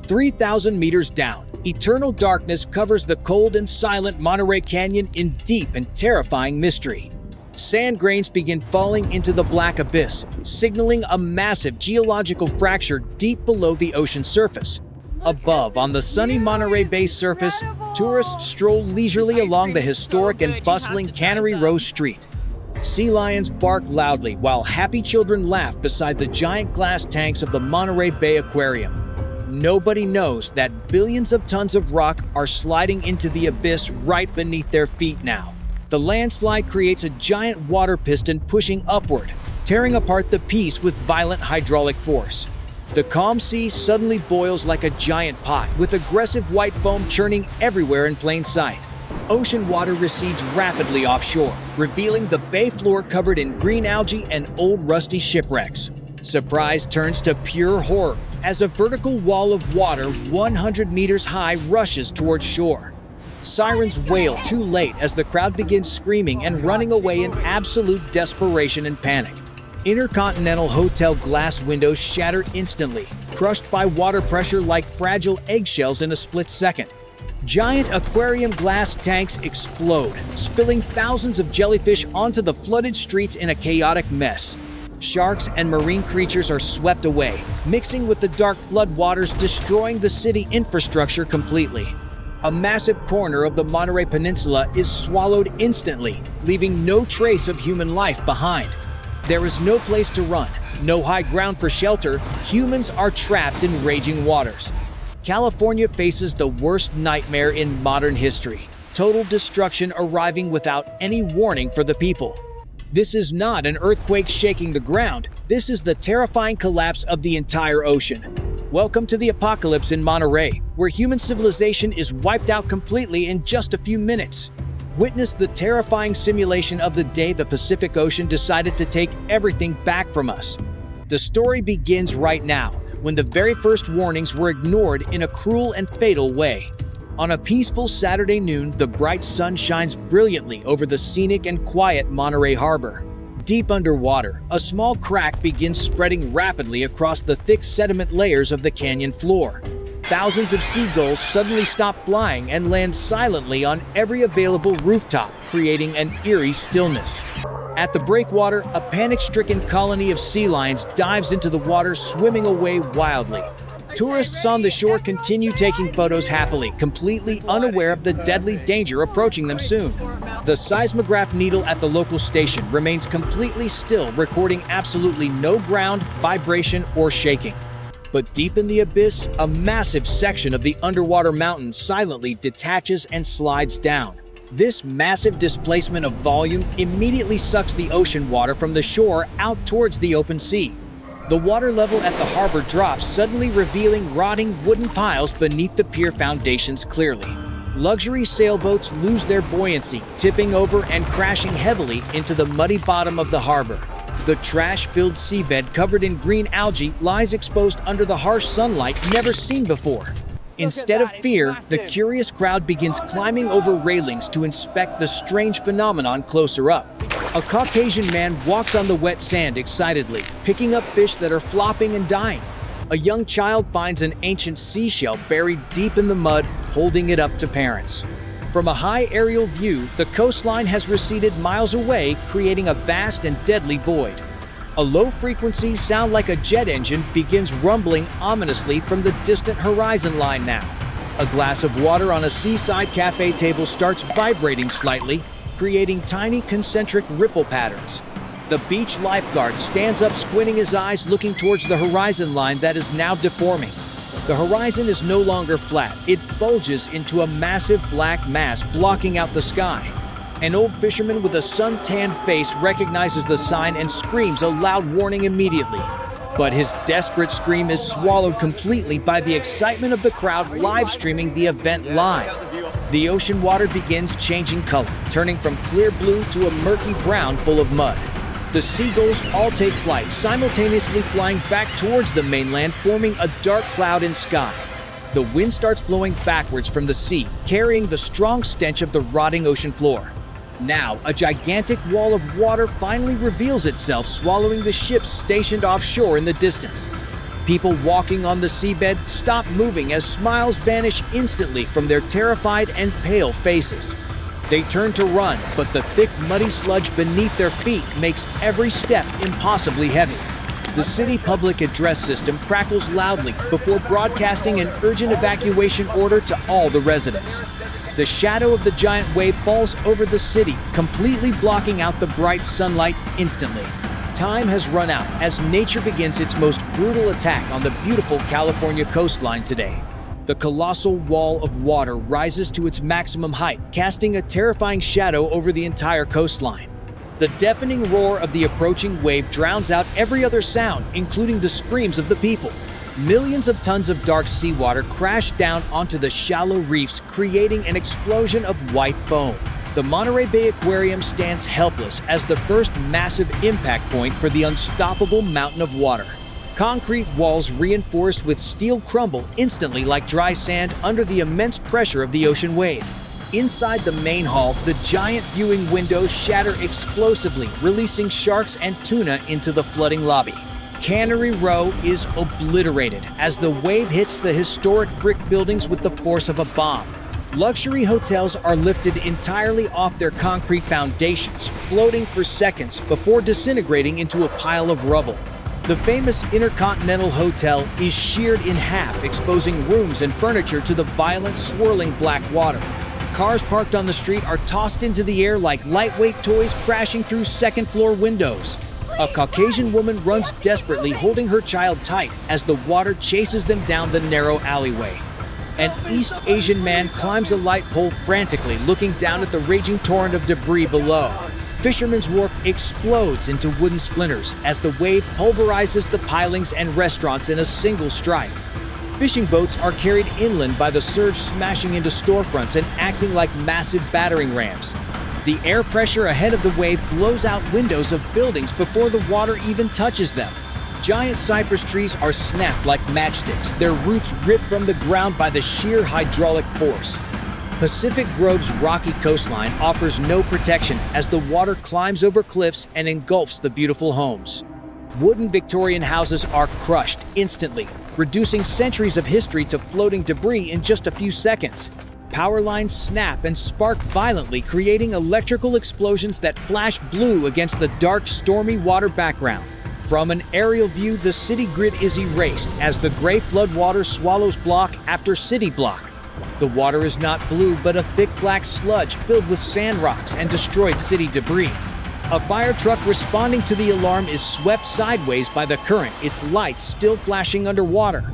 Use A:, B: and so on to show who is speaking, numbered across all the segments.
A: 3,000 meters down, eternal darkness covers the cold and silent Monterey Canyon in deep and terrifying mystery. Sand grains begin falling into the black abyss, signaling a massive geological fracture deep below the ocean surface. Above, on the sunny Monterey Bay surface, tourists stroll leisurely along the historic and bustling Cannery Row street. Sea lions bark loudly while happy children laugh beside the giant glass tanks of the Monterey Bay Aquarium. Nobody knows that billions of tons of rock are sliding into the abyss right beneath their feet now. The landslide creates a giant water piston pushing upward, tearing apart the piece with violent hydraulic force. The calm sea suddenly boils like a giant pot, with aggressive white foam churning everywhere in plain sight. Ocean water recedes rapidly offshore, revealing the bay floor covered in green algae and old rusty shipwrecks. Surprise turns to pure horror as a vertical wall of water 100 meters high rushes towards shore. Sirens wail too late as the crowd begins screaming and running away in absolute desperation and panic. Intercontinental hotel glass windows shatter instantly, crushed by water pressure like fragile eggshells in a split second. Giant aquarium glass tanks explode, spilling thousands of jellyfish onto the flooded streets in a chaotic mess. Sharks and marine creatures are swept away, mixing with the dark floodwaters, destroying the city infrastructure completely. A massive corner of the Monterey Peninsula is swallowed instantly, leaving no trace of human life behind. There is no place to run, no high ground for shelter. Humans are trapped in raging waters. California faces the worst nightmare in modern history, total destruction arriving without any warning for the people. This is not an earthquake shaking the ground. This is the terrifying collapse of the entire ocean. Welcome to the apocalypse in Monterey, where human civilization is wiped out completely in just a few minutes. Witness the terrifying simulation of the day the Pacific Ocean decided to take everything back from us. The story begins right now, when the very first warnings were ignored in a cruel and fatal way. On a peaceful Saturday noon, the bright sun shines brilliantly over the scenic and quiet Monterey Harbor. Deep underwater, a small crack begins spreading rapidly across the thick sediment layers of the canyon floor. Thousands of seagulls suddenly stop flying and land silently on every available rooftop, creating an eerie stillness. At the breakwater, a panic-stricken colony of sea lions dives into the water, swimming away wildly. Tourists on the shore continue taking photos happily, completely unaware of the deadly danger approaching them soon. The seismograph needle at the local station remains completely still, recording absolutely no ground, vibration, or shaking. But deep in the abyss, a massive section of the underwater mountain silently detaches and slides down. This massive displacement of volume immediately sucks the ocean water from the shore out towards the open sea. The water level at the harbor drops, suddenly revealing rotting wooden piles beneath the pier foundations clearly. Luxury sailboats lose their buoyancy, tipping over and crashing heavily into the muddy bottom of the harbor. The trash-filled seabed covered in green algae lies exposed under the harsh sunlight never seen before. Instead of fear, the curious crowd begins climbing over railings to inspect the strange phenomenon closer up. A Caucasian man walks on the wet sand excitedly, picking up fish that are flopping and dying. A young child finds an ancient seashell buried deep in the mud, holding it up to parents. From a high aerial view, the coastline has receded miles away, creating a vast and deadly void. A low-frequency sound like a jet engine begins rumbling ominously from the distant horizon line now. A glass of water on a seaside cafe table starts vibrating slightly, creating tiny concentric ripple patterns. The beach lifeguard stands up, squinting his eyes, looking towards the horizon line that is now deforming. The horizon is no longer flat. It bulges into a massive black mass blocking out the sky. An old fisherman with a sun-tanned face recognizes the sign and screams a loud warning immediately. But his desperate scream is swallowed completely by the excitement of the crowd live streaming the event live. The ocean water begins changing color, turning from clear blue to a murky brown full of mud. The seagulls all take flight, simultaneously flying back towards the mainland, forming a dark cloud in sky. The wind starts blowing backwards from the sea, carrying the strong stench of the rotting ocean floor. Now, a gigantic wall of water finally reveals itself, swallowing the ships stationed offshore in the distance. People walking on the seabed stop moving as smiles vanish instantly from their terrified and pale faces. They turn to run, but the thick, muddy sludge beneath their feet makes every step impossibly heavy. The city public address system crackles loudly before broadcasting an urgent evacuation order to all the residents. The shadow of the giant wave falls over the city, completely blocking out the bright sunlight instantly. Time has run out as nature begins its most brutal attack on the beautiful California coastline today. The colossal wall of water rises to its maximum height, casting a terrifying shadow over the entire coastline. The deafening roar of the approaching wave drowns out every other sound, including the screams of the people. Millions of tons of dark seawater crash down onto the shallow reefs, creating an explosion of white foam. The Monterey Bay Aquarium stands helpless as the first massive impact point for the unstoppable mountain of water. Concrete walls reinforced with steel crumble instantly like dry sand under the immense pressure of the ocean wave. Inside the main hall, the giant viewing windows shatter explosively, releasing sharks and tuna into the flooding lobby. Cannery Row is obliterated as the wave hits the historic brick buildings with the force of a bomb. Luxury hotels are lifted entirely off their concrete foundations, floating for seconds before disintegrating into a pile of rubble. The famous Intercontinental Hotel is sheared in half, exposing rooms and furniture to the violent, swirling black water. Cars parked on the street are tossed into the air like lightweight toys crashing through second-floor windows. A Caucasian woman runs desperately, holding her child tight as the water chases them down the narrow alleyway. An East Asian man climbs a light pole frantically, looking down at the raging torrent of debris below. Fisherman's Wharf explodes into wooden splinters as the wave pulverizes the pilings and restaurants in a single strike. Fishing boats are carried inland by the surge, smashing into storefronts and acting like massive battering rams. The air pressure ahead of the wave blows out windows of buildings before the water even touches them. Giant cypress trees are snapped like matchsticks, their roots ripped from the ground by the sheer hydraulic force. Pacific Grove's rocky coastline offers no protection as the water climbs over cliffs and engulfs the beautiful homes. Wooden Victorian houses are crushed instantly, reducing centuries of history to floating debris in just a few seconds. Power lines snap and spark violently, creating electrical explosions that flash blue against the dark, stormy water background. From an aerial view, the city grid is erased as the gray floodwater swallows block after city block. The water is not blue, but a thick black sludge filled with sand rocks and destroyed city debris. A fire truck responding to the alarm is swept sideways by the current, its lights still flashing underwater.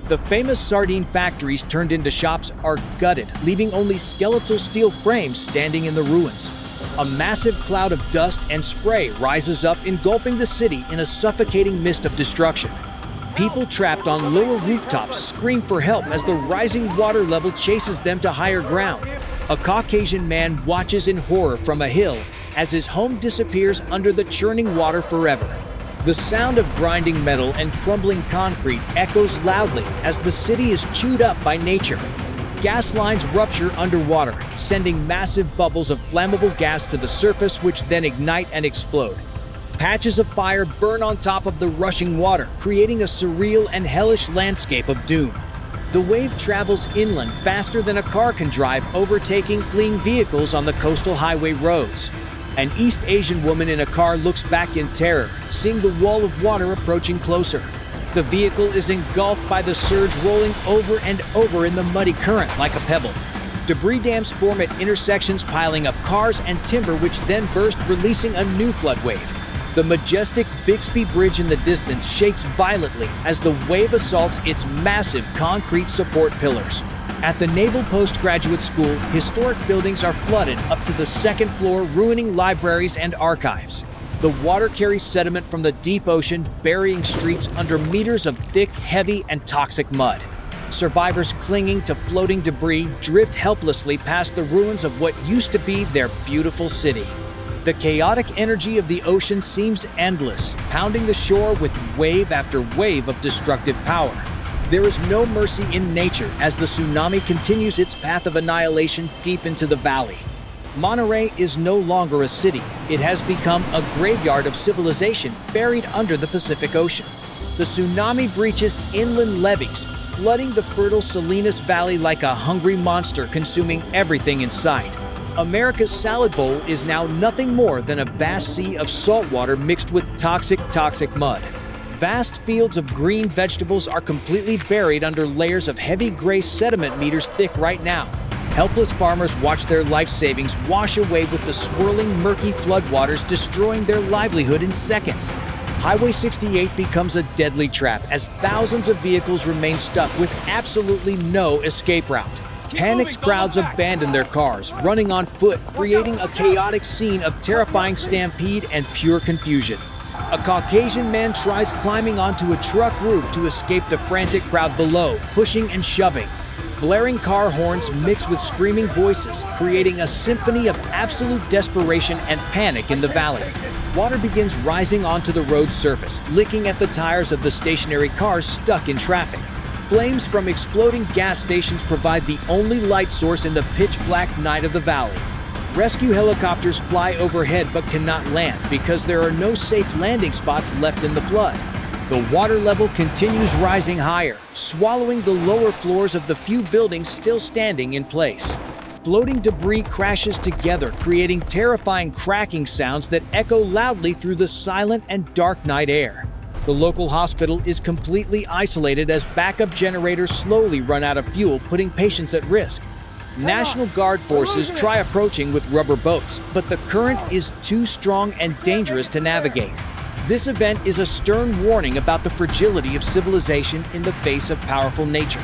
A: The famous sardine factories turned into shops are gutted, leaving only skeletal steel frames standing in the ruins. A massive cloud of dust and spray rises up, engulfing the city in a suffocating mist of destruction. People trapped on lower rooftops scream for help as the rising water level chases them to higher ground. A Caucasian man watches in horror from a hill as his home disappears under the churning water forever. The sound of grinding metal and crumbling concrete echoes loudly as the city is chewed up by nature. Gas lines rupture underwater, sending massive bubbles of flammable gas to the surface, which then ignite and explode. Patches of fire burn on top of the rushing water, creating a surreal and hellish landscape of doom. The wave travels inland faster than a car can drive, overtaking fleeing vehicles on the coastal highway roads. An East Asian woman in a car looks back in terror, seeing the wall of water approaching closer. The vehicle is engulfed by the surge, rolling over and over in the muddy current like a pebble. Debris dams form at intersections, piling up cars and timber, which then burst, releasing a new flood wave. The majestic Bixby Bridge in the distance shakes violently as the wave assaults its massive concrete support pillars. At the Naval Postgraduate School, historic buildings are flooded up to the second floor, ruining libraries and archives. The water carries sediment from the deep ocean, burying streets under meters of thick, heavy, and toxic mud. Survivors clinging to floating debris drift helplessly past the ruins of what used to be their beautiful city. The chaotic energy of the ocean seems endless, pounding the shore with wave after wave of destructive power. There is no mercy in nature as the tsunami continues its path of annihilation deep into the valley. Monterey is no longer a city. It has become a graveyard of civilization buried under the Pacific Ocean. The tsunami breaches inland levees, flooding the fertile Salinas Valley like a hungry monster, consuming everything in sight. America's salad bowl is now nothing more than a vast sea of salt water mixed with toxic mud. Vast fields of green vegetables are completely buried under layers of heavy gray sediment meters thick right now. Helpless farmers watch their life savings wash away with the swirling, murky floodwaters, destroying their livelihood in seconds. Highway 68 becomes a deadly trap as thousands of vehicles remain stuck with absolutely no escape route. Panicked crowds abandon their cars, running on foot, creating a chaotic scene of terrifying stampede and pure confusion. A Caucasian man tries climbing onto a truck roof to escape the frantic crowd below, pushing and shoving. Blaring car horns mix with screaming voices, creating a symphony of absolute desperation and panic in the valley. Water begins rising onto the road's surface, licking at the tires of the stationary cars stuck in traffic. Flames from exploding gas stations provide the only light source in the pitch-black night of the valley. Rescue helicopters fly overhead but cannot land because there are no safe landing spots left in the flood. The water level continues rising higher, swallowing the lower floors of the few buildings still standing in place. Floating debris crashes together, creating terrifying cracking sounds that echo loudly through the silent and dark night air. The local hospital is completely isolated as backup generators slowly run out of fuel, putting patients at risk. National Guard forces try approaching with rubber boats, but the current is too strong and dangerous to navigate. This event is a stern warning about the fragility of civilization in the face of powerful nature.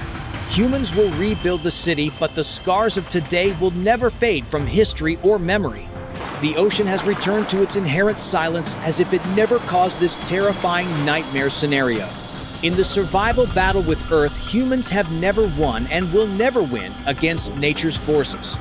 A: Humans will rebuild the city, but the scars of today will never fade from history or memory. The ocean has returned to its inherent silence as if it never caused this terrifying nightmare scenario. In the survival battle with Earth, humans have never won and will never win against nature's forces.